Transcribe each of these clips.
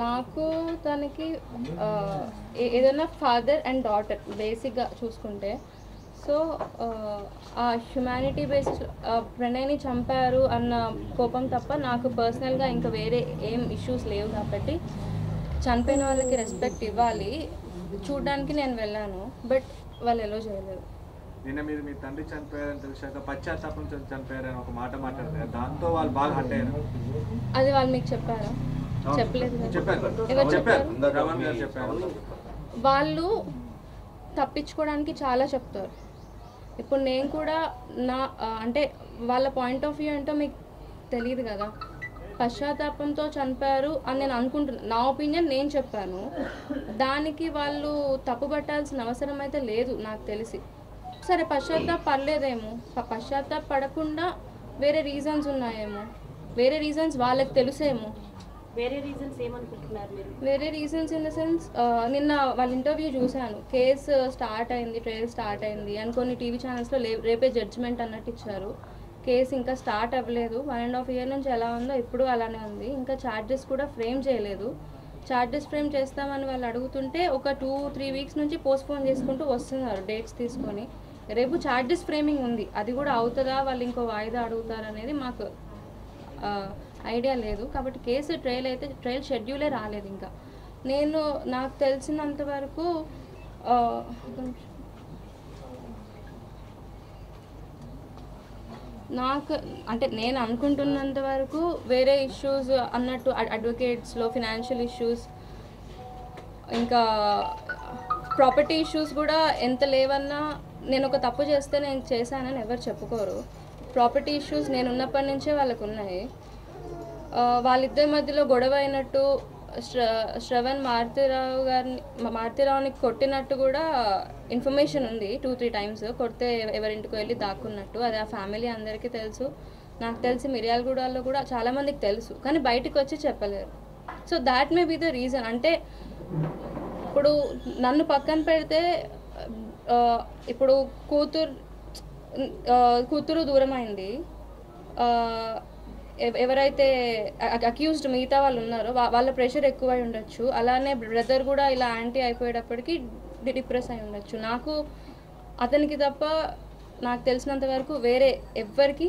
నాకు తనకి ఏదైనా ఫాదర్ అండ్ డాటర్ బేసిక్గా చూసుకుంటే, సో ఆ హ్యుమానిటీ బేస్డ్ ప్రణయ్ని చంపారు అన్న కోపం తప్ప నాకు పర్సనల్గా ఇంకా వేరే ఏం ఇష్యూస్ లేవు. కాబట్టి చనిపోయిన వాళ్ళకి రెస్పెక్ట్ ఇవ్వాలి. చూడడానికి నేను వెళ్ళాను, బట్ వాళ్ళు ఎలో చేయలేదు. నిన్న మీరు మీ తండ్రి చనిపోయారని తెలిసాక పశ్చాత్తాపం చనిపోయారని ఒక మాట మాట్లాడతారు, దాంతో వాళ్ళు బాగా హట్ అయ్యారు. అది వాళ్ళు మీకు చెప్పారా? చెప్పలేదు. ఎవరు చెప్పారు? వాళ్ళు తప్పించుకోవడానికి చాలా చెప్తారు. ఇప్పుడు నేను కూడా అంటే వాళ్ళ పాయింట్ ఆఫ్ వ్యూ ఏంటో మీకు తెలియదు కదా. పశ్చాత్తాపంతో చనిపోయారు అని నేను అనుకుంటున్నాను. నా ఒపీనియన్ నేను చెప్పాను. దానికి వాళ్ళు తప్పుపట్టాల్సిన అవసరం అయితే లేదు నాకు తెలిసి. సరే పశ్చాత్తాప పర్లేదేమో, పశ్చాత్తాప పడకుండా వేరే రీజన్స్ ఉన్నాయేమో, వేరే రీజన్స్ వాళ్ళకి తెలుసేమో. వేరే రీజన్స్ ఏమనుకుంటున్నారు మీరు? వేరే రీజన్స్ ఇన్ ద సెన్స్, నిన్న వాళ్ళ ఇంటర్వ్యూ చూశాను. కేసు స్టార్ట్ అయింది, ట్రయల్ స్టార్ట్ అయింది అని కొన్ని టీవీ ఛానల్స్లో రేపే జడ్జిమెంట్ అన్నట్టు ఇచ్చారు. కేసు ఇంకా స్టార్ట్ అవ్వలేదు. 1.5 years నుంచి ఎలా ఉందో ఇప్పుడు అలానే ఉంది. ఇంకా ఛార్జెస్ కూడా ఫ్రేమ్ చేయలేదు. ఛార్జెస్ ఫ్రేమ్ చేస్తామని వాళ్ళు అడుగుతుంటే ఒక 2-3 weeks నుంచి పోస్ట్పోన్ చేసుకుంటూ వస్తున్నారు డేట్స్ తీసుకొని. రేపు ఛార్జెస్ ఫ్రేమింగ్ ఉంది, అది కూడా అవుతుందా, వాళ్ళు ఇంకో వాయిదా అడుగుతారనేది మాకు ఐడియా లేదు. కాబట్టి కేసు ట్రయల్ షెడ్యూలే రాలేదు ఇంకా. నాకు తెలిసినంత వరకు నేను అనుకుంటున్నంత వరకు వేరే ఇష్యూస్ అన్నట్టు అడ్వకేట్స్లో ఫినాన్షియల్ ఇష్యూస్, ఇంకా ప్రాపర్టీ ఇష్యూస్ కూడా ఎంత లేవన్నా నేను ఒక తప్పు చేస్తే నేను చేశానని ఎవరు చెప్పుకోరు. ప్రాపర్టీ ఇష్యూస్ నేను ఉన్నప్పటి నుంచే వాళ్ళకు ఉన్నాయి. వాళ్ళిద్దరి మధ్యలో గొడవ అయినట్టు, శ్రవణ్ మారుతిరావుని కొట్టినట్టు కూడా ఇన్ఫర్మేషన్ ఉంది. 2-3 times కొడితే ఎవరింటికి వెళ్ళి దాక్కున్నట్టు. అది ఆ ఫ్యామిలీ అందరికీ తెలుసు. నాకు తెలిసి మిర్యాలగూడలో కూడా చాలామందికి తెలుసు, కానీ బయటకు వచ్చి చెప్పలేరు. So that may be the reason. అంటే ఇప్పుడు నన్ను పక్కన పెడితే, ఇప్పుడు కూతురు దూరం అయింది. ఎవరైతే అక్యూజ్డ్ మిగతా వాళ్ళు ఉన్నారో వాళ్ళ ప్రెషర్ ఎక్కువై ఉండొచ్చు. అలానే బ్రదర్ కూడా ఇలా యాంటీ అయిపోయేటప్పటికి డిప్రెస్ అయి ఉండొచ్చు. నాకు అతనికి తప్ప నాకు తెలిసినంత వరకు వేరే ఎవ్వరికి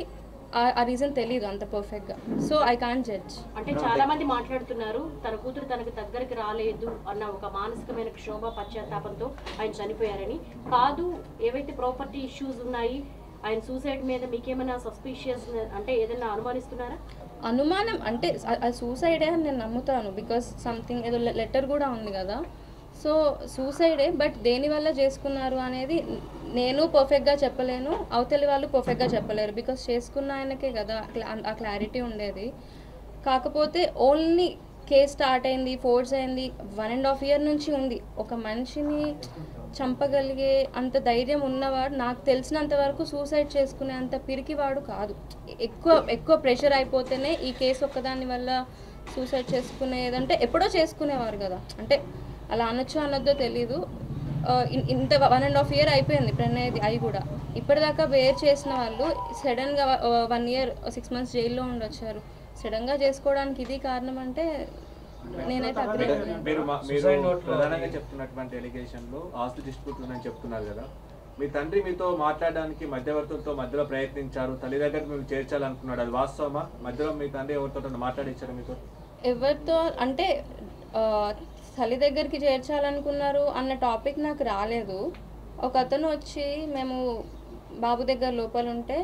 ఆ రీజన్ తెలియదు అంత పర్ఫెక్ట్గా. So I can't judge. అంటే చాలా మంది మాట్లాడుతున్నారు తన కూతురు తనకు దగ్గరికి రాలేదు అన్న ఒక మానసికమైన క్షోభ, పశ్చాత్తాపంతో ఆయన చనిపోయారని. కాదు, ఏవైతే ప్రాపర్టీ ఇష్యూస్ ఉన్నాయి, ఆయన సూసైడ్ మీద మీకేమైనా సస్పిషియస్ అంటే ఏదైనా అనుమానిస్తున్నారా? అనుమానం అంటే సూసైడే అని నేను నమ్ముతాను. బికాస్ సంథింగ్ ఏదో లెటర్ కూడా ఉంది కదా. సో సూసైడే, బట్ దేనివల్ల చేసుకున్నారు అనేది నేను పర్ఫెక్ట్గా చెప్పలేను, అవతలి వాళ్ళు పర్ఫెక్ట్గా చెప్పలేరు. బికాస్ చేసుకున్న ఆయనకే కదా ఆ క్లారిటీ ఉండేది. కాకపోతే ఓన్లీ కేసు స్టార్ట్ అయింది, ఫోర్స్ అయింది, 1.5 years నుంచి ఉంది. ఒక మనిషిని చంపగలిగే అంత ధైర్యం ఉన్నవాడు నాకు తెలిసినంత వరకు సూసైడ్ చేసుకునే అంత పిరికివాడు కాదు. ఎక్కువ ప్రెషర్ అయిపోతేనే ఈ కేసు ఒక్కదాని వల్ల సూసైడ్ చేసుకునేదంటే ఎప్పుడో చేసుకునేవారు కదా. అంటే అలా అనొచ్చో అనొద్దో తెలీదు. ఇంత 1.5 years అయిపోయింది ప్రణయ్ది అయి కూడా. ఇప్పటిదాకా బేర్ చేసిన వాళ్ళు సడన్గా 1 year 6 months జైల్లో ఉండొచ్చారు. సడన్గా చేసుకోవడానికి ఇది కారణం అంటే నేనైతే అగ్రీ. మీరు ప్రధానంగా చెప్తున్నటువంటి ఎలిగేషన్లో ఆస్తి డిస్ప్యూట్ ఉందని చెప్తున్నారు కదా. మీ తండ్రి మీతో మాట్లాడడానికి మధ్యవర్తులతో మధ్యలో ప్రయత్నించారు, తల్లి దగ్గరికి మేము చేర్చాలనుకున్నాడు, అది వాస్తవమా? మధ్యలో మీ తండ్రి ఎవరితో మాట్లాడించారు మీతో? ఎవరితో అంటే తల్లి దగ్గరికి చేర్చాలనుకున్నారు అన్న టాపిక్ నాకు రాలేదు. ఒక అతను వచ్చి మేము బాబు దగ్గర లోపల ఉంటే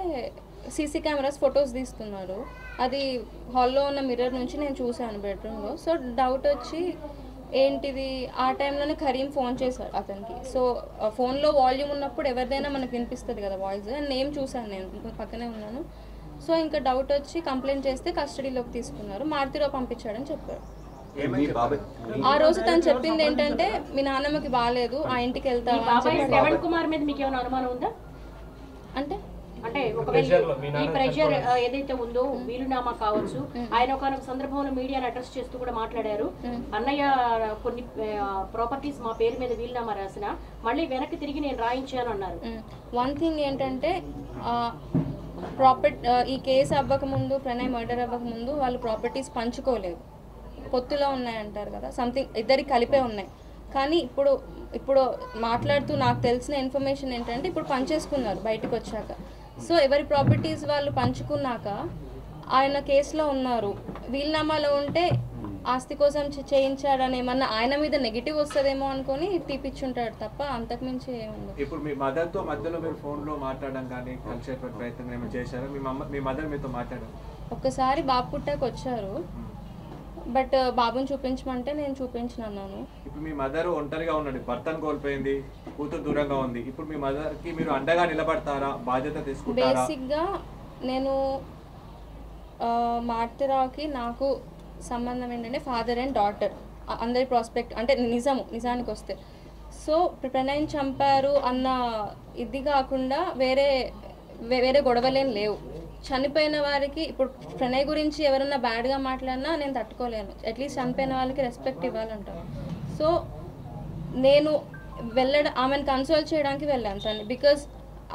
సీసీ కెమెరాస్ ఫొటోస్ తీస్తున్నారు. అది హాల్లో ఉన్న మిర్రర్ నుంచి నేను చూశాను బెడ్రూమ్లో. సో డౌట్ వచ్చి ఏంటిది, ఆ టైంలోనే కరీం ఫోన్ చేశాడు అతనికి. సో ఫోన్లో వాల్యూమ్ ఉన్నప్పుడు ఎవరిదైనా మనకు వినిపిస్తుంది కదా వాయిస్. నేమ్ చూశాను, నేను పక్కనే ఉన్నాను. సో ఇంకా డౌట్ వచ్చి కంప్లైంట్ చేస్తే కస్టడీలోకి తీసుకున్నారు. మారుతిరావు పంపించాడని చెప్పారు. ఆ రోజు తను చెప్పింది ఏంటంటే మీ నాన్నమ్మకి బాగాలేదు, ఆ ఇంటికి వెళ్తావా. శ్రవణ్ కుమార్ మీద మీకు ఏమైనా అనుమానం ఉందా? అంటే అంటే ఒకవేళ ఈ ప్రెషర్ ఏదైతే ఉందో వీలునామా కావచ్చు, ఆయన ఒక సందర్భంలో మీడియాని అడ్రస్ చేస్తూ కూడా మాట్లాడారు. అన్నయ్య కొన్ని ప్రాపర్టీస్ మా పేరు మీద వీలునామా రాసిన మళ్ళీ వెనక్కి తిరిగి నేను రాయించాను అన్నారు. వన్ థింగ్ ఏంటంటే ఈ కేసు అవ్వకముందు, ప్రణయ్ మర్డర్ అవ్వకముందు వాళ్ళు ప్రాపర్టీస్ పంచుకోలేదు. పొత్తులో ఉన్నాయంటారు కదా, సంథింగ్ ఇద్దరికి కలిపే ఉన్నాయి. కానీ ఇప్పుడు మాట్లాడుతూ నాకు తెలిసిన ఇన్ఫర్మేషన్ ఏంటంటే ఇప్పుడు పంచేసుకున్నారు బయటకు వచ్చాక. సో ఎవరి ప్రాపర్టీస్ వాళ్ళు పంచుకున్నాక ఆయన కేసులో ఉన్నారు. వీలునామాలో ఉంటే ఆస్తి కోసం చేయించాడని ఏమన్నా ఆయన మీద నెగిటివ్ వస్తుందేమో అనుకొని తీపిచ్చుంటాడు తప్ప అంతకుమించి ఏముండదు. ఇప్పుడు మీ మదర్తో మధ్యలో మీరు ఫోన్లో మాట్లాడడం కానీ కలిసేటువంటి ప్రయత్నం ఏమైనా చేశారా? మీ మదర్ మీతో మాట్లాడారు? ఒక్కసారి బాబు పుట్టాక వచ్చారు, బట్ బాబుని చూపించమంటే నేను చూపించనన్నాను. ఇప్పుడు మీ మదర్ ఒంటరిగా ఉన్నాడు, భర్తను కోల్పోయింది, కూతురు దూరంగా ఉంది. ఇప్పుడు మీ మదర్కి మీరు అండగా నిలబడతారా, బాధ్యత తీసుకుంటారా? బేసిక్గా నేను మారుతిరావుకి నాకు సంబంధం ఏంటంటే ఫాదర్ అండ్ డాటర్, అందరి ప్రాస్పెక్ట్ అంటే నిజానికి వస్తే. సో ప్రణయ్ని చంపారు అన్న ఇది కాకుండా వేరే గొడవలేం లేవు. చనిపోయిన వారికి ఇప్పుడు ప్రణయ్ గురించి ఎవరన్నా బ్యాడ్గా మాట్లాడినా నేను తట్టుకోలేను. అట్లీస్ట్ చనిపోయిన వాళ్ళకి రెస్పెక్ట్ ఇవ్వాలంటాను. సో నేను ఆమెను కన్సోల్ చేయడానికి వెళ్ళాను తను. బికాజ్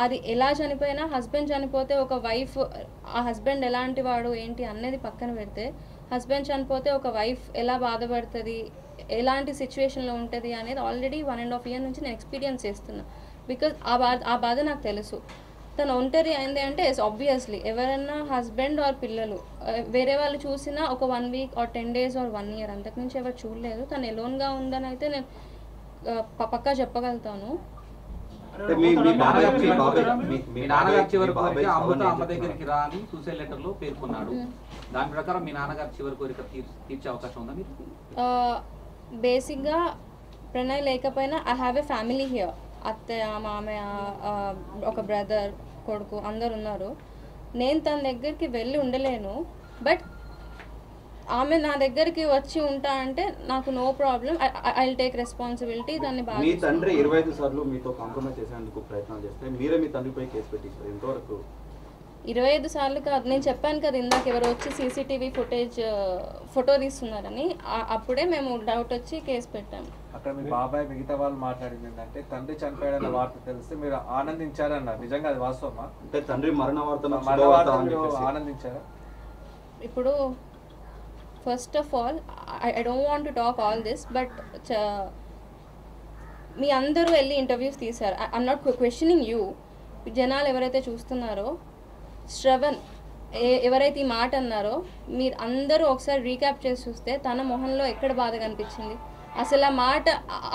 అది ఎలా చనిపోయినా, హస్బెండ్ చనిపోతే ఒక వైఫ్, ఆ హస్బెండ్ ఎలాంటి వాడు ఏంటి అనేది పక్కన పెడితే, హస్బెండ్ చనిపోతే ఒక వైఫ్ ఎలా బాధపడుతుంది, ఎలాంటి సిచ్యువేషన్లో ఉంటుంది అనేది ఆల్రెడీ 1.5 years నుంచి నేను ఎక్స్పీరియన్స్ చేస్తున్నా. బికాజ్ ఆ బాధ నాకు తెలుసు. తను ఒంటరి అయింది అంటే ఆబ్వియస్లీ ఎవరైనా హస్బెండ్ ఆర్ పిల్లలు వేరే వాళ్ళు చూసినా ఒక 1 week or 10 days or 1 year, అంతకుమించి ఎవరు చూడలేదు. తను ఎలోన్గా ఉందని అయితే నేను పక్కా చెప్పగలుగుతాను. మీ నాన్నగారు చివరి కోరిక అమ్మ దగ్గరికి రా అని సూసైడ్ లెటర్ లో పేర్కొన్నాడు. దాని ప్రకారం మీ నాన్నగారు చివరి కోరిక తీర్చే అవకాశం ఉందా మీరు? బేసిక్గా ప్రణయ్ లేకపోయినా I have a family here. అత్తయ్య, మామయ్య, ఒక బ్రదర్, కొడుకు అందరు ఉన్నారు. నేను తన దగ్గరికి వెళ్ళి ఉండలేను, బట్ ఆమె నా దగ్గరికి వచ్చి ఉంటా అంటే నాకు no problem. I will take responsibility. దాన్ని బాగా మీ తండ్రి 25 సార్లు మీతో కాంప్రమైజ్ చేసేందుకు ప్రయత్నాలు చేస్తే మీరే మీ తండ్రిపై కేసు పెట్టించారు. ఎంతవరకు? 25 సార్లు కాదు, నేను చెప్పాను కదా ఇందాక ఎవరు వచ్చి సీసీటీవీ ఫోటో తీస్తున్నారని. అప్పుడే మేము డౌట్ వచ్చి కేసు పెట్టాము. అక్కడ మీ బాబాయ్ మిగతా వాళ్ళు మాట్లాడింది ఏంటంటే తండ్రి చనిపోయాడన్న వార్త తెలిస్తే మీరు ఆనందించారన్నారు. నిజంగా అది వాస్తవమా? అంటే తండ్రి మరణ వార్త ఆనందించారా? ఇప్పుడు first of all I don't want to talk all this, but మీ అందరూ వెళ్ళి ఇంటర్వ్యూస్ తీశారు. I'm not questioning you. జనాలు ఎవరైతే చూస్తున్నారో, శ్రవణ్ ఎవరైతే ఈ మాట అన్నారో మీరు అందరూ ఒకసారి రీక్యాప్ చేసి చూస్తే తన మొహంలో ఎక్కడ బాధ కనిపించింది? అసలు ఆ మాట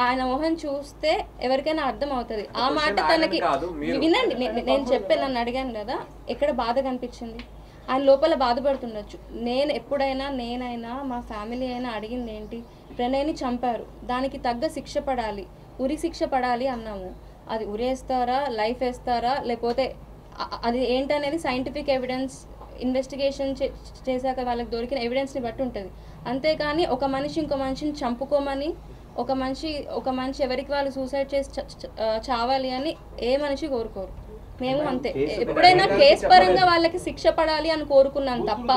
ఆయన మొహం చూస్తే ఎవరికైనా అర్థం అవుతుంది. ఆ మాట తనకి వినండి, నేను చెప్పే నన్ను అడిగాను కదా, ఎక్కడ బాధ కనిపించింది? ఆయన లోపల బాధపడుతుండొచ్చు. నేనైనా మా ఫ్యామిలీ అయినా అడిగింది ఏంటి? ప్రణయ్ని చంపారు, దానికి తగ్గ శిక్ష పడాలి, ఉరి శిక్ష పడాలి అన్నాము. అది ఉరేస్తారా, లైఫ్ వేస్తారా, లేకపోతే అది ఏంటనేది సైంటిఫిక్ ఎవిడెన్స్ ఇన్వెస్టిగేషన్ చేశాక వాళ్ళకి దొరికిన ఎవిడెన్స్ని బట్టి ఉంటుంది. అంతేకాని ఒక మనిషి ఇంకో మనిషిని చంపుకోమని, ఒక మనిషి ఎవరికి వాళ్ళు సూసైడ్ చేసి చావాలి అని ఏ మనిషి కోరుకోరు. మేము అంతే. ఎప్పుడైనా కేసు పరంగా వాళ్ళకి శిక్ష పడాలి అని కోరుకున్నాను తప్ప.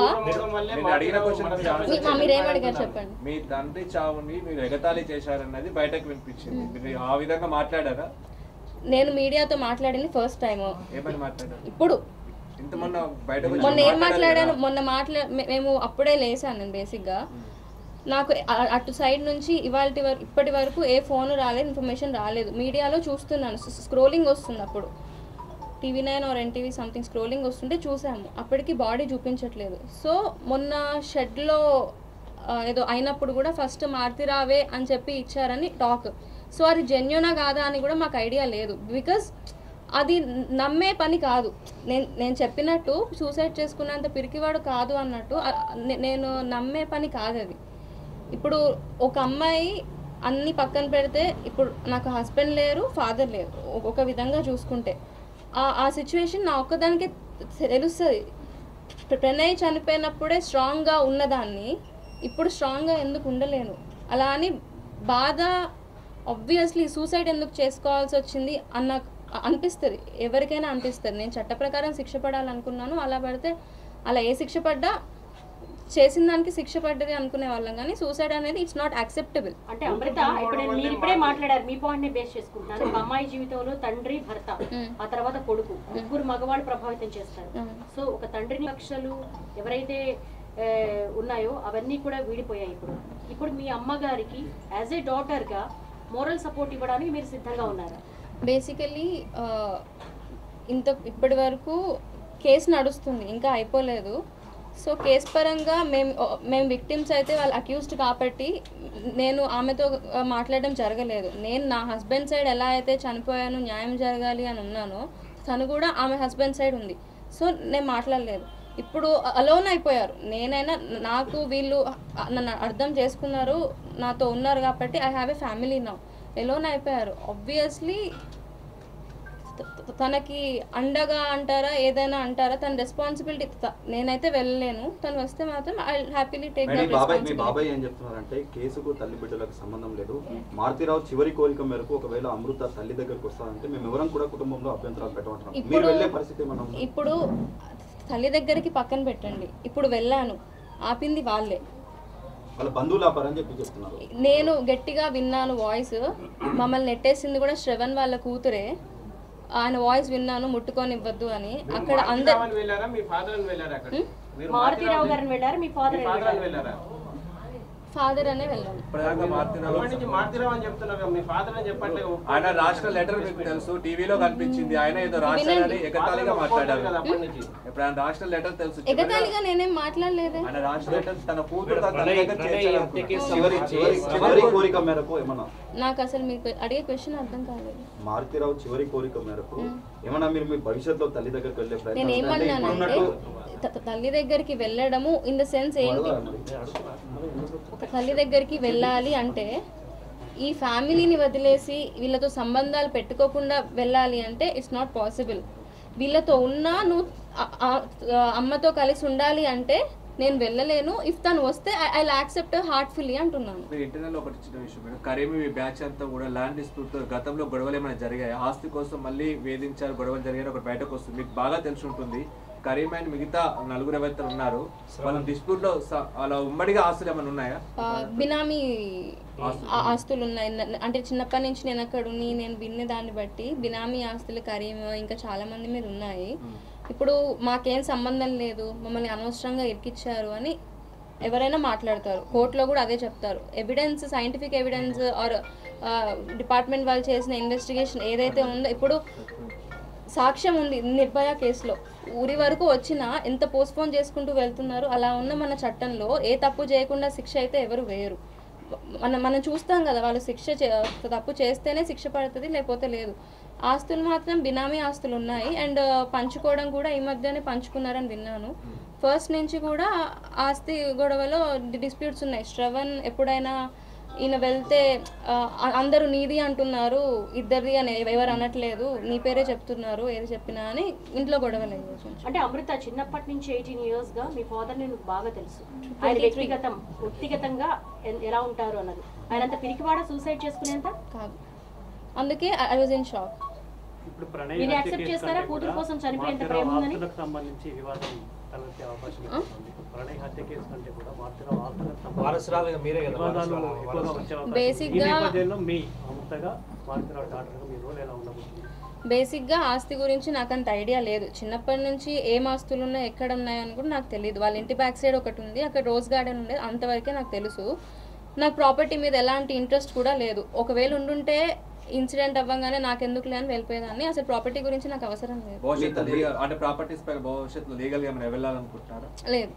మీరేం అడిగారు చెప్పండి. మీ తండ్రి చావుని మీరు ఎగతాళి చేశారన్నది బయటకు వినిపించింది, మీరు ఆ విధంగా మాట్లాడారా? నేను మీడియాతో మాట్లాడింది ఫస్ట్ టైం. ఏమని మాట్లాడారు? ఇప్పుడు మొన్న ఏం మాట్లాడాను? మేము అప్పుడే లేసాను నేను. బేసిక్గా నాకు అటు సైడ్ నుంచి ఇప్పటి వరకు ఏ ఫోన్ రాలేదు, ఇన్ఫర్మేషన్ రాలేదు. మీడియాలో చూస్తున్నాను, స్క్రోలింగ్ వస్తుంది. అప్పుడు TV9 or NTV something scrolling వస్తుంటే చూసాము. అప్పటికి బాడీ చూపించట్లేదు. సో మొన్న షెడ్లో ఏదో అయినప్పుడు కూడా ఫస్ట్ మారుతిరావే అని చెప్పి ఇచ్చారని టాక్. సో అది జెన్యూనా కాదా అని కూడా మాకు ఐడియా లేదు. బికాస్ అది నమ్మే పని కాదు. నేను చెప్పినట్టు సూసైడ్ చేసుకున్నంత పిరికివాడు కాదు అన్నట్టు నేను నమ్మే పని కాదు అది. ఇప్పుడు ఒక అమ్మాయి అన్ని పక్కన పెడితే, ఇప్పుడు నాకు హస్బెండ్ లేరు, ఫాదర్ లేరు, ఒక విధంగా చూసుకుంటే ఆ సిచ్యువేషన్ నా ఒక్కదానికి తెలుస్తుంది. ప్రణయ్ చనిపోయినప్పుడే స్ట్రాంగ్గా ఉన్నదాన్ని ఇప్పుడు స్ట్రాంగ్గా ఎందుకు ఉండలేను? అలా అని బాధ ఆబ్వియస్లీ సూసైడ్ ఎందుకు చేసుకోవాల్సి వచ్చింది అన్న అనిపిస్తుంది, ఎవరికైనా అనిపిస్తుంది. నేను చట్ట ప్రకారం శిక్ష పడాలనుకున్నాను, అలా పడితే అలా ఏ శిక్ష పడ్డా చేసిన దానికి శిక్ష పడ్డది అనుకునే వాళ్ళం. కానీ సూసైడ్ అనేది ఇట్స్ నాట్ యాక్సెప్టబుల్. అంటే అమృత, ఇప్పుడు మీరు ఇప్పుడే మాట్లాడారు, మీ పాయింట్ ని బేస్ చేసుకుంటున్నాను. ఒక అమ్మాయి జీవితంలో తండ్రి, భర్త, ఆ తర్వాత కొడుకు, ముగ్గురు మగవాళ్ళు ప్రభావితం చేస్తారు. సో ఒక తండ్రిని కక్షలు ఎవరైతే ఉన్నాయో అవన్నీ కూడా వీడిపోయాయి. ఇప్పుడు మీ అమ్మగారికి యాజ్ ఏ డాటర్గా మోరల్ సపోర్ట్ ఇవ్వడానికి మీరు సిద్ధంగా ఉన్నారా? బేసికలీ ఇప్పటి వరకు కేసు నడుస్తుంది, ఇంకా అయిపోలేదు. సో కేసు పరంగా మేము విక్టిమ్స్ అయితే వాళ్ళు అక్యూజ్డ్ కాబట్టి నేను ఆమెతో మాట్లాడడం జరగలేదు. నేను నా హస్బెండ్ సైడ్ ఎలా అయితే చనిపోయాను, న్యాయం జరగాలి అని ఉన్నానో తను కూడా ఆమె హస్బెండ్ సైడ్ ఉంది. సో నేను మాట్లాడలేదు. ఇప్పుడు అలోన్ అయిపోయారు. నేనైనా నాకు వీళ్ళు నన్ను అర్థం చేసుకున్నారు, నాతో ఉన్నారు కాబట్టి I have a family now. Alone అయిపోయారు. ఆబ్వియస్లీ తనకి అండగా అంటారా ఏదైనా అంటారా, తన రెస్పాన్సిబిలిటీ. నేనైతే వెళ్ళలేను, తను వస్తే మాత్రం I happily take that responsibility. మీ బాబాయ్ ఏం చెప్తున్నారంటే కేసుకు తల్లి బిడ్డలకు సంబంధం లేదు, మారుతిరావు చివరి కోరిక మేరకు ఒకవేళ అమృత తల్లి దగ్గరకు వస్తారంటే మేము ఎవరం కూడా కుటుంబంలో అభ్యంతరాలు పెట్టమంటున్నాం. మీరు వెళ్ళే పరిస్థితి ఏమన్నా? ఇప్పుడు తల్లి దగ్గరికి పక్కన పెట్టండి, ఇప్పుడు వెళ్ళాను, ఆపింది వాళ్ళే, వాళ్ళ బంధువులు ఆపారని చెప్తున్నారు. నేను గట్టిగా విన్నాను వాయిస్. మమ్మల్ని నెట్టేసింది కూడా శ్రవణ్ వాళ్ళ కూతురే. ఆయన వాయిస్ విన్నాను, ముట్టుకొని ఇవ్వద్దు అని. అక్కడ అందరు మారుతిరావు గారిని వెళ్ళారు, మీ ఫాదర్ వెళ్ళారా? ఫాదర్ అనే వెళ్ళాను. ఆయన రాసిన లెటర్ మీకు తెలుసు, టీవీలో కనిపించింది. ఆయన ఏదో రాశారని ఎగతాళిగా మాట్లాడారు. ఇప్పుడు ఆయన రాసిన లెటర్ తెలుసు. ఎగతాళిగా నేనేం మాట్లాడలేదు. ఆయన రాసిన లెటర్ తన కూతురు చివరి కోరిక మేరకు ఏమన్నా? నాకు అసలు మీకు అడిగే క్వశ్చన్ అర్థం కాలేదు. మారుతిరావు చివరి కోరిక మేరకు ఏమన్నా మీరు మీ భవిష్యత్తులో తల్లి దగ్గరికి వెళ్ళే ప్రయత్నం? నేను ఏమన్నానంటే తల్లి దగ్గరికి వెళ్ళడము ఇన్ ద సెన్స్ ఏంటి, ఒక తల్లి దగ్గరికి వెళ్ళాలి అంటే ఈ ఫ్యామిలీని వదిలేసి వీళ్ళతో సంబంధాలు పెట్టుకోకుండా వెళ్ళాలి అంటే ఇట్స్ నాట్ పాసిబుల్. వీళ్ళతో ఉన్నా నువ్వు అమ్మతో కలిసి ఉండాలి అంటే నేను వెళ్ళలేను. ఇఫ్ తను వస్తే ఐ యాక్సెప్ట్ హార్ట్ఫుల్లీ అంటున్నాను. ఇంటర్నల్ ఒకటి చిన్న విషయం మేడం, కరీమి బ్యాచ్ అంతా కూడా ల్యాండ్ డిస్ప్యూట్ గతంలో గొడవలు ఏమైనా జరిగాయి, ఆస్తి కోసం మళ్ళీ వేధించారు, గొడవలు జరిగాయి ఒకటి బయటకు వస్తుంది. మీకు బాగా తెలిసి ఉంటుంది. కరీం అండ్ మిగతా నలుగురు ఎవరైతే ఉన్నారు వాళ్ళ డిస్ప్యూట్ లో అలా ఉమ్మడిగా ఆస్తులు ఏమైనా ఉన్నాయా? బినామీ ఆస్తులు ఉన్నాయి. అంటే చిన్నప్పటి నుంచి నేను అక్కడ నేను విన్న దాన్ని బట్టి బినామీ ఆస్తులు కరీం ఇంకా చాలా మంది మీద ఉన్నాయి. ఇప్పుడు మాకేం సంబంధం లేదు, మమ్మల్ని అనవసరంగా ఇరికిచ్చారు అని ఎవరైనా మాట్లాడతారు. కోర్టులో కూడా అదే చెప్తారు. Evidence, scientific evidence are department వాళ్ళు చేసిన ఇన్వెస్టిగేషన్ ఏదైతే ఉందో, ఇప్పుడు సాక్ష్యం ఉంది నిర్భయ కేసులో, ఊరి వరకు వచ్చినా ఎంత పోస్ట్పోన్ చేసుకుంటూ వెళ్తున్నారు. అలా ఉన్న మన చట్టంలో ఏ తప్పు చేయకుండా శిక్ష అయితే ఎవరు వేయరు. మనం చూస్తాం కదా, వాళ్ళు తప్పు చేస్తేనే శిక్ష పడుతుంది, లేకపోతే లేదు. ఆస్తులు మాత్రం బినామీ ఆస్తులు ఉన్నాయి. అండ్ పంచుకోవడం కూడా ఈ మధ్యనే పంచుకున్నారని విన్నాను. ఫస్ట్ నుంచి కూడా ఆస్తి గొడవలో డిస్ప్యూట్స్ ఉన్నాయి. శ్రవణ్ ఎప్పుడైనా ఈయన వెళ్తే అందరూ నీది అంటున్నారు, ఇద్దరిది అని ఎవరు అనట్లేదు, నీ పేరే చెప్తున్నారు, ఏది చెప్పినా అని ఇంట్లో గొడవలేదు. అంటే అమృత చిన్నప్పటి నుంచి 18 years గా మీ ఫాదర్ నేను బాగా తెలుసు. ఆయన వ్యక్తిగతంగా ఎలా ఉంటారు అన్నది. ఆయన అంత పిరికివాడ సూసైడ్ చేసుకునేంత కాదు. అందుకే ఐ వాజ్ ఇన్ షాక్. మీరు యాక్సెప్ట్ చేస్తారా కూతురు కోసం చనిపోయేంత ప్రేమ ఉందని? సంబంధించి వివాదం తలెత్తే అవకాశం ఉంది. ప్రణయ్ హత్య కేసు కంటే కూడా బేసిక్గా ఆస్తి గురించి నాకు అంత ఐడియా లేదు. చిన్నప్పటి నుంచి ఏం ఆస్తులు ఉన్నాయి, ఎక్కడ ఉన్నాయని కూడా నాకు తెలియదు. వాళ్ళ ఇంటి బ్యాక్ సైడ్ ఒకటి ఉంది, అక్కడ రోజ్ గార్డెన్ ఉండేది, అంతవరకే నాకు తెలుసు. నాకు ప్రాపర్టీ మీద ఎలాంటి ఇంట్రెస్ట్ కూడా లేదు. ఒకవేళ ఉండుంటే ఇన్సిడెంట్ అవ్వగానే నాకు ఎందుకు లేని వెళ్ళిపోయేదాన్ని. అసలు ప్రాపర్టీ గురించి నాకు అవసరం లేదు. లేదు.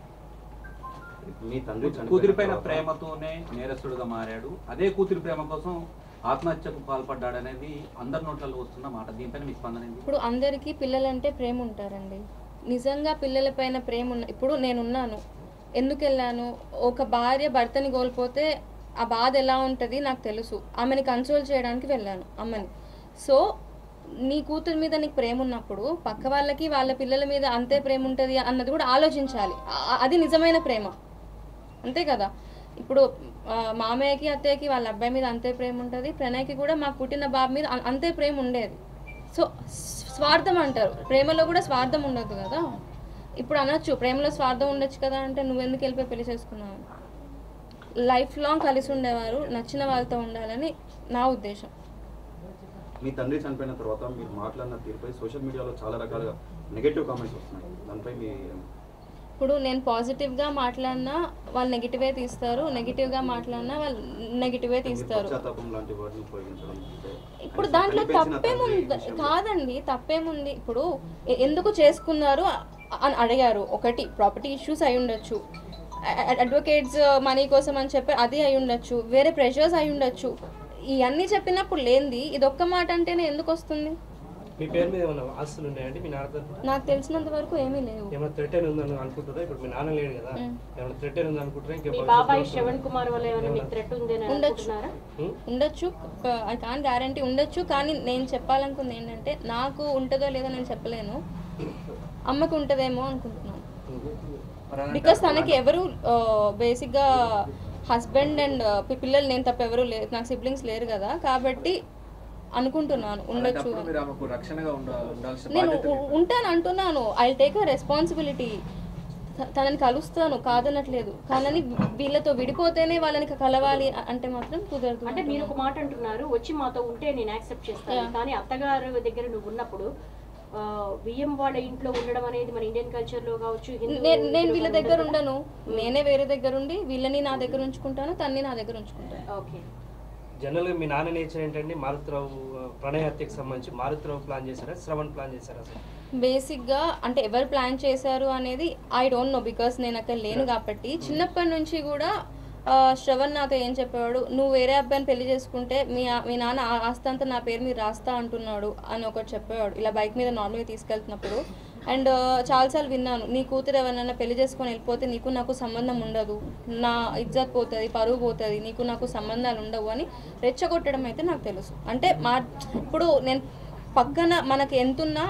మీ తండ్రి కూతురి పైన ప్రేమతోనే నేరస్తుడుగా మారాడు. అదే కూతురి ప్రేమ కోసం ఆత్మహత్యకు పాల్పడ్డాడనేది అందరి నోట్లలో వస్తున్న మాట. దీనిపైన మీ స్పందన ఏంటి? ఇప్పుడు అందరికీ పిల్లలంటే ప్రేమ ఉంటారండి. నిజంగా పిల్లలపైన ప్రేమ ఇప్పుడు నేనున్నాను, ఎందుకు వెళ్ళాను? ఒక భార్య భర్తని కోల్పోతే ఆ బాధ ఎలా ఉంటుంది నాకు తెలుసు. ఆమెని కన్సోల్ చేయడానికి వెళ్ళాను అమ్మని. సో నీ కూతురు మీద నీకు ప్రేమ ఉన్నప్పుడు పక్క వాళ్ళకి వాళ్ళ పిల్లల మీద అంతే ప్రేమ ఉంటుంది అన్నది కూడా ఆలోచించాలి. అది నిజమైన ప్రేమ, అంతే కదా. ఇప్పుడు మామయ్యకి అత్తయ్యకి వాళ్ళ అబ్బాయి మీద అంతే ప్రేమ ఉంటుంది, ప్రణయ్కి కూడా మాకు పుట్టిన బాబు మీద అంతే ప్రేమ ఉండేది. సో స్వార్థం అంటారు, ప్రేమలో కూడా స్వార్థం ఉండదు కదా. ఇప్పుడు అనొచ్చు ప్రేమలో స్వార్థం ఉండొచ్చు కదా అంటే నువ్వెందుకు వెళ్ళిపోయి పెళ్లి చేసుకున్నావు? లైఫ్ లాంగ్ కలిసి ఉండేవారు, నచ్చిన వాళ్ళతో ఉండాలని నా ఉద్దేశం. మీ తండ్రి చనిపోయిన తర్వాత మీరు మాట్లాడిన తీరుపై సోషల్ మీడియాలో చాలా రకాలుగా నెగటివ్ కామెంట్స్ వస్తున్నాయి. దానిపై మీ ఇప్పుడు నేను పాజిటివ్గా మాట్లాడినా వాళ్ళు నెగిటివే తీస్తారు, నెగిటివ్గా మాట్లాడినా వాళ్ళు నెగిటివే తీస్తారు. ఇప్పుడు దాంట్లో తప్పేముంది? కాదండి, తప్పేముంది? ఇప్పుడు ఎందుకు చేసుకున్నారు అని అడిగారు. ఒకటి ప్రాపర్టీ ఇష్యూస్ అయి ఉండొచ్చు, అడ్వకేట్స్ మనీ కోసం అని చెప్పి అది అయి ఉండొచ్చు, వేరే ప్రెషర్స్ అయి ఉండొచ్చు. ఇవన్నీ చెప్పినప్పుడు లేనిది ఇది ఒక్క మాట అంటేనే ఎందుకు వస్తుంది? మీ పేరు మీద ఏమైనా ఆస్తులు ఉన్నాయండి మీ నాన్న? నాకు తెలిసినంత వరకు ఏమీ లేవు. ఏమైనా థ్రెటన్ ఉందని అనుకుంటారా? ఇప్పుడు మీ నాన్న లేడు కదా, ఏమైనా థ్రెటన్ ఉంది అనుకుంటారా? మీ బాబాయ్ శ్రవణ్ కుమార్ వల్ల ఏమైనా మీకు థ్రెట్ ఉందని అనుకుంటున్నారా? ఉండొచ్చు, ఐ కాంట్ గ్యారంటీ, ఉండొచ్చు. కానీ నేను చెప్పాలనుకుంది ఏంటంటే నాకు ఉంటుందో లేదో నేను చెప్పలేను, అమ్మకు ఉంటుందేమో అనుకుంటున్నాను. బికాస్ తనకి ఎవరు బేసిక్గా హస్బెండ్ అండ్ పిల్లలు నేను తప్ప ఎవరు లేరు, నాకు సిబ్లింగ్స్ లేరు కదా, కాబట్టి అనుకుంటున్నాను ఉండొచ్చు. నేను ఉంటాను అంటున్నాను, ఐ టేక్ అ రెస్పాన్సిబిలిటీ. తనని కలుస్తాను కాదనట్లేదు, కానీ వీళ్ళతో విడిపోతేనే వాళ్ళని కలవాలి అంటే మాత్రం కుదరదు. అంటే మీరు ఒక మాట అంటున్నారు, వచ్చి మాతో ఉంటే నేను యాక్సెప్ట్ చేస్తాను, కానీ అత్తగారు దగ్గర నువ్వు ఉన్నప్పుడు బియ్యం వాళ్ళ ఇంట్లో ఉండడం అనేది మన ఇండియన్ కల్చర్ లో కావచ్చు. నేను వీళ్ళ దగ్గర ఉండను, నేనే వేరే దగ్గర ఉండి వీళ్ళని నా దగ్గర ఉంచుకుంటాను, తన్ని నా దగ్గర ఉంచుకుంటాను. ఓకే. జనరల్గా మీ నాన్న నేచర్ ఏంటండి? మారుతిరావు ప్రణయ హత్యకు సంబంధించి మారుతిరావు ప్లాన్ చేశారా, శ్రవణ్ ప్లాన్ చేశారా? అసలు బేసిక్గా అంటే ఎవరు ప్లాన్ చేశారు అనేది ఐ డోంట్ నో, బికాస్ నేను అక్కడ లేను కాబట్టి. చిన్నప్పటి నుంచి కూడా శ్రవణ్ నాతో ఏం చెప్పేవాడు, నువ్వు వేరే అబ్బాయిని పెళ్లి చేసుకుంటే మీ నాన్న ఆస్తి అంతా నా పేరు మీద రాస్తా అంటున్నాడు అని ఒకటి చెప్పేవాడు, ఇలా బైక్ మీద నార్మల్గా తీసుకెళ్తున్నప్పుడు. అండ్ చాలాసార్లు విన్నాను, నీ కూతురు ఎవరినైనా పెళ్లి చేసుకొని వెళ్ళిపోతే నీకు నాకు సంబంధం ఉండదు, నా ఇజ్జత్ పోతుంది, పరువు పోతుంది, నీకు నాకు సంబంధాలు ఉండవు అని రెచ్చగొట్టడం అయితే నాకు తెలుసు. అంటే ఇప్పుడు నేను పక్కన మనకి ఎంతున్నా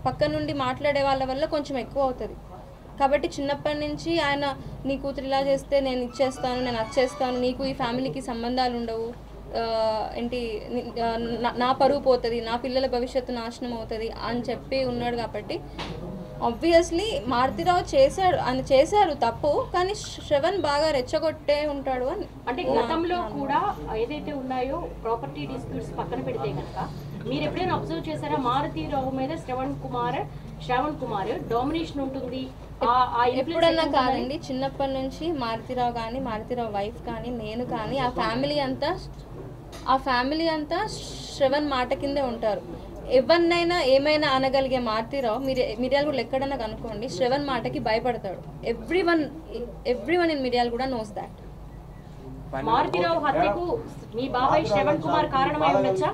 పక్క నుండి మాట్లాడే వాళ్ళ వల్ల కొంచెం ఎక్కువ అవుతుంది. కాబట్టి చిన్నప్పటి నుంచి ఆయన నీ కూతురు ఇలా చేస్తే నేను ఇచ్చేస్తాను, నేను వచ్చేస్తాను, నీకు ఈ ఫ్యామిలీకి సంబంధాలు ఉండవు, ఏంటి నా పరువు పోతుంది, నా పిల్లల భవిష్యత్తు నాశనం అవుతుంది అని చెప్పి ఉన్నాడు. కాబట్టి ఆబ్వియస్లీ మారుతిరావు చేశారు తప్పు, కానీ శ్రవణ్ బాగా రెచ్చగొట్టే ఉంటాడు అని. అంటే గతంలో కూడా ఏదైతే ఉన్నాయో ప్రాపర్టీ డిస్ప్యూట్స్ పక్కన పెడితే కనుక మీరు ఎప్పుడైనా అబ్జర్వ్ చేశారా, మారుతిరావు మీద శ్రవణ్ కుమార్ డామినేషన్ ఉంటుంది? ఎప్పుడన్నా కాదండి, చిన్నప్పటి నుంచి మారుతిరావు కానీ మారుతిరావు వైఫ్ కానీ నేను కానీ ఆ ఫ్యామిలీ అంతా శ్రవణ్ మాట కిందే ఉంటారు. ఎవరినైనా ఏమైనా అనగలిగే మారుతిరావు మిర్యాల కూడా ఎక్కడన్నా కనుక్కోండి, శ్రవణ్ మాటకి భయపడతాడు. ఎవ్రీవన్ ఇన్ మిర్యాల కూడా నోస్ దాట్. మారుతిరావు హత్యకు మీ బాబాయ్ శ్రవణ్ కుమార్ కారణమై ఉండొచ్చా?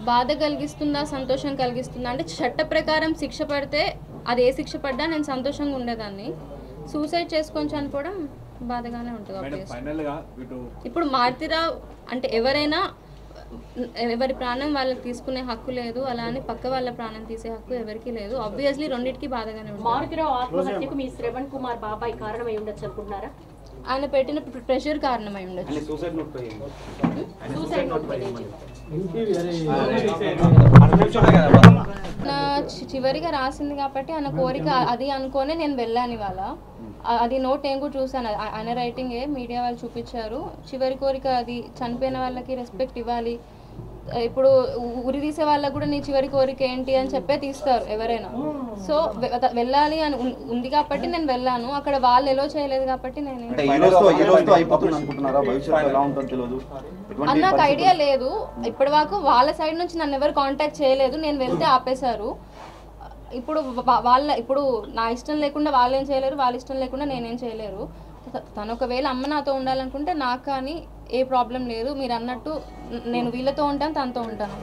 బాధ కలిగిస్తుందా, సంతోషం కలిగిస్తుందా అంటే చట్ట ప్రకారం శిక్ష పడితే అది ఏ శిక్ష పడ్డా నేను సంతోషంగా ఉండేదాన్ని. సూసైడ్ చేసుకొని చనిపోవడం బాధగానే ఉంటుంది. ఇప్పుడు మారుతిరావు అంటే ఎవరైనా ఎవరి ప్రాణం వాళ్ళకి తీసుకునే హక్కు లేదు, అలా అని పక్క వాళ్ళ ప్రాణం తీసే హక్కు ఎవరికి లేదు. ఆబ్వియస్లీ రెండింటికి బాధగానే ఉంటుంది. మారుతిరావు ఆత్మహత్యకు మీ శ్రవణ్ కుమార్ బాబాయ్ కారణమై ఉండొచ్చు అనుకుంటున్నారా? ఆయన పెట్టిన ప్రెషర్ కారణమై ఉండొచ్చు. సూసైడ్ నోట్ నా చివరిగా రాసింది కాబట్టి ఆయన కోరిక అది అనుకోనే నేను వెళ్ళాను ఇవాళ. అది నోట్ నేను కూడా చూసాను, ఆయన రైటింగే మీడియా వాళ్ళు చూపించారు. చివరి కోరిక అది, చనిపోయిన వాళ్ళకి రెస్పెక్ట్ ఇవ్వాలి. ఇప్పుడు ఉరి తీసే వాళ్ళకు కూడా నీ చివరి కోరిక ఏంటి అని చెప్పే తీస్తారు ఎవరైనా. సో వెళ్ళాలి అని ఉంది కాబట్టి నేను వెళ్ళాను. అక్కడ వాళ్ళు ఎలా చేయలేదు కాబట్టి నేను నాకు ఐడియా లేదు. ఇప్పటి వరకు వాళ్ళ సైడ్ నుంచి నన్ను ఎవరు కాంటాక్ట్ చేయలేదు, నేను వెళ్తే ఆపేశారు. ఇప్పుడు నా ఇష్టం లేకుండా వాళ్ళేం చేయలేరు, వాళ్ళ ఇష్టం లేకుండా నేనేం చేయలేరు. తను ఒకవేళ అమ్మ నాతో ఉండాలనుకుంటే నాకు కానీ ఏ ప్రాబ్లం లేదు. మీరు అన్నట్టు నేను వీళ్ళతో ఉంటాను, తనతో ఉంటాను.